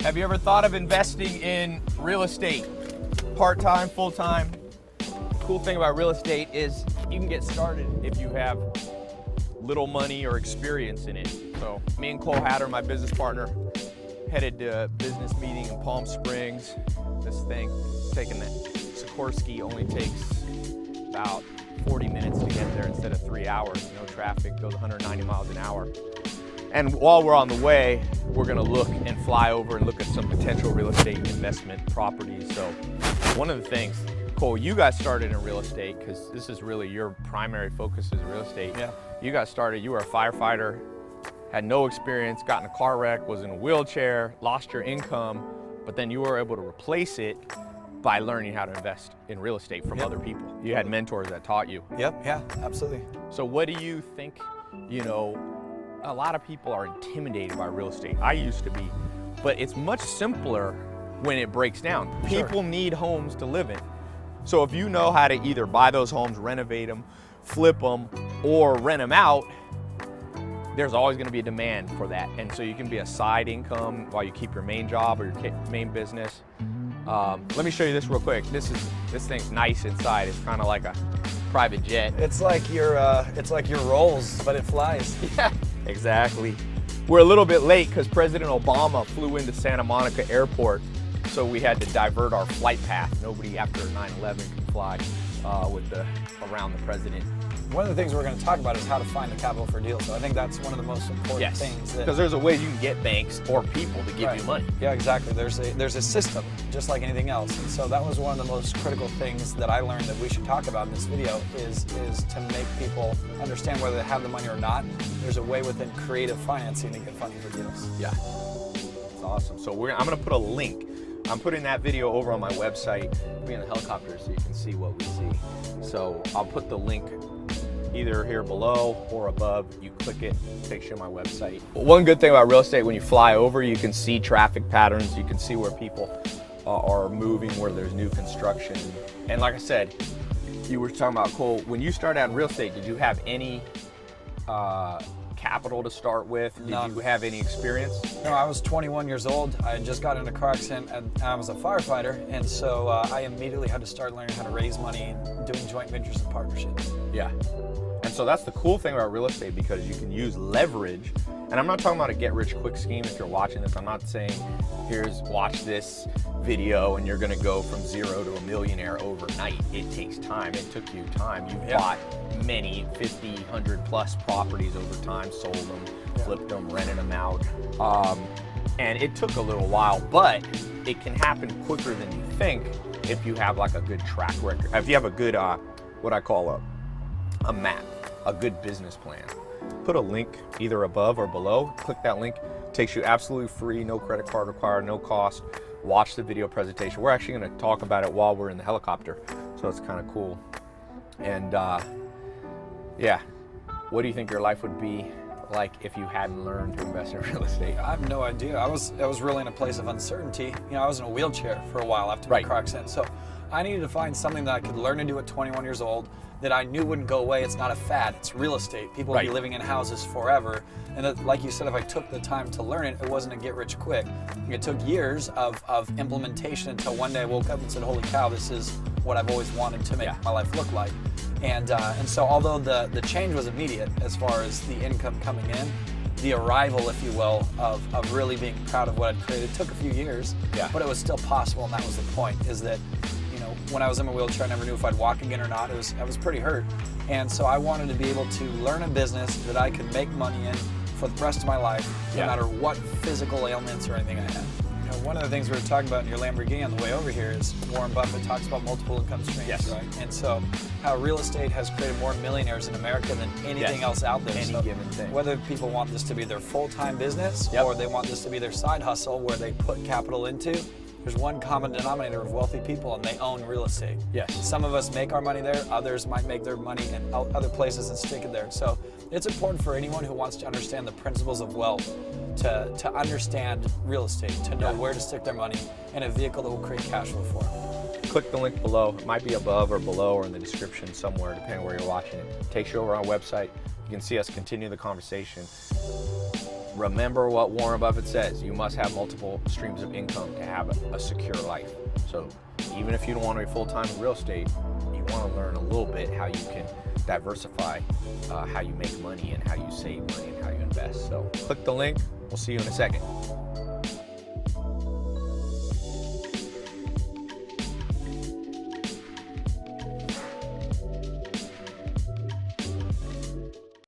Have you ever thought of investing in real estate? Part-time, full-time? Cool thing about real estate is you can get started if you have little money or experience in it. So me and Cole Hatter, my business partner, headed to a business meeting in Palm Springs. This thing, taking that Sikorsky, only takes about 40 minutes to get there instead of 3 hours. No traffic, goes 190 miles an hour. And while we're on the way, we're gonna look and fly over and look at some potential real estate investment properties. So one of the things, Cole, you got started in real estate because this is really your primary focus is real estate. Yeah. You got started, you were a firefighter, had no experience, got in a car wreck, was in a wheelchair, lost your income, but then you were able to replace it by learning how to invest in real estate from other people. You had mentors that taught you. Yep, yeah, absolutely. So what do you think, a lot of people are intimidated by real estate. I used to be, but it's much simpler when it breaks down. Sure. People need homes to live in. So if you know how to either buy those homes, renovate them, flip them, or rent them out, there's always gonna be a demand for that. And so you can be a side income while you keep your main job or your main business. Let me show you this real quick. This thing's nice inside. It's kind of like a private jet. It's like your Rolls, but it flies. Yeah, exactly. We're a little bit late because President Obama flew into Santa Monica Airport, so we had to divert our flight path. Nobody after 9/11 can fly around the president. One of the things we're going to talk about is how to find the capital for deals. So I think that's one of the most important things. Because there's a way you can get banks or people to give you money. Yeah, exactly. There's a system, just like anything else. And so that was one of the most critical things that I learned that we should talk about in this video is to make people understand whether they have the money or not. There's a way within creative financing to get funding for deals. Yeah, it's awesome. So I'm going to put a link. I'm putting that video over on my website. I'll be in a helicopter so you can see what we see. So I'll put the link either here below or above. You click it, it takes you to my website. One good thing about real estate, when you fly over, you can see traffic patterns, you can see where people are moving, where there's new construction. And like I said, you were talking about, Cole, when you started out in real estate, did you have any capital to start with? Did you have any experience? No, I was 21 years old. I had just got in a car accident and I was a firefighter. And so I immediately had to start learning how to raise money and doing joint ventures and partnerships. Yeah. And so that's the cool thing about real estate, because you can use leverage. And I'm not talking about a get-rich-quick scheme. If you're watching this, I'm not saying, watch this video and you're gonna go from zero to a millionaire overnight. It takes time. It took you time. You bought many 50, 100 plus properties over time, sold them, flipped them, rented them out. And it took a little while, but it can happen quicker than you think if you have like a good track record. If you have a good, what I call a map, a good business plan. Put a link either above or below. Click that link. Takes you absolutely free, no credit card required, no cost. Watch the video presentation. We're actually going to talk about it while we're in the helicopter, so it's kind of cool. And yeah, what do you think your life would be like if you hadn't learned to invest in real estate? I have no idea. I was really in a place of uncertainty. I was in a wheelchair for a while after my car accident, so I needed to find something that I could learn to do at 21 years old that I knew wouldn't go away. It's not a fad, it's real estate. People will be living in houses forever. And that, like you said, if I took the time to learn it, it wasn't a get rich quick. It took years of implementation until one day I woke up and said, holy cow, this is what I've always wanted to make my life look like. And so although the change was immediate as far as the income coming in, the arrival, if you will, of really being proud of what I'd created took a few years, but it was still possible, and that was the point, is that when I was in my wheelchair, I never knew if I'd walk again or not. I was pretty hurt. And so I wanted to be able to learn a business that I could make money in for the rest of my life, no matter what physical ailments or anything I had. One of the things we were talking about in your Lamborghini on the way over here is Warren Buffett talks about multiple income streams, right? And so how real estate has created more millionaires in America than anything else out there. Any given thing. Whether people want this to be their full-time business or they want this to be their side hustle where they put capital into, there's one common denominator of wealthy people, and they own real estate. Yes. Some of us make our money there, others might make their money in other places and stick it there. So it's important for anyone who wants to understand the principles of wealth to understand real estate, to know where to stick their money in a vehicle that will create cash flow for them. Click the link below. It might be above or below or in the description somewhere, depending where you're watching it. It takes you over on our website. You can see us continue the conversation. remember what Warren Buffett says, you must have multiple streams of income to have a secure life. So even if you don't want to be full-time in real estate, you want to learn a little bit how you can diversify how you make money and how you save money and how you invest. So click the link. We'll see you in a second.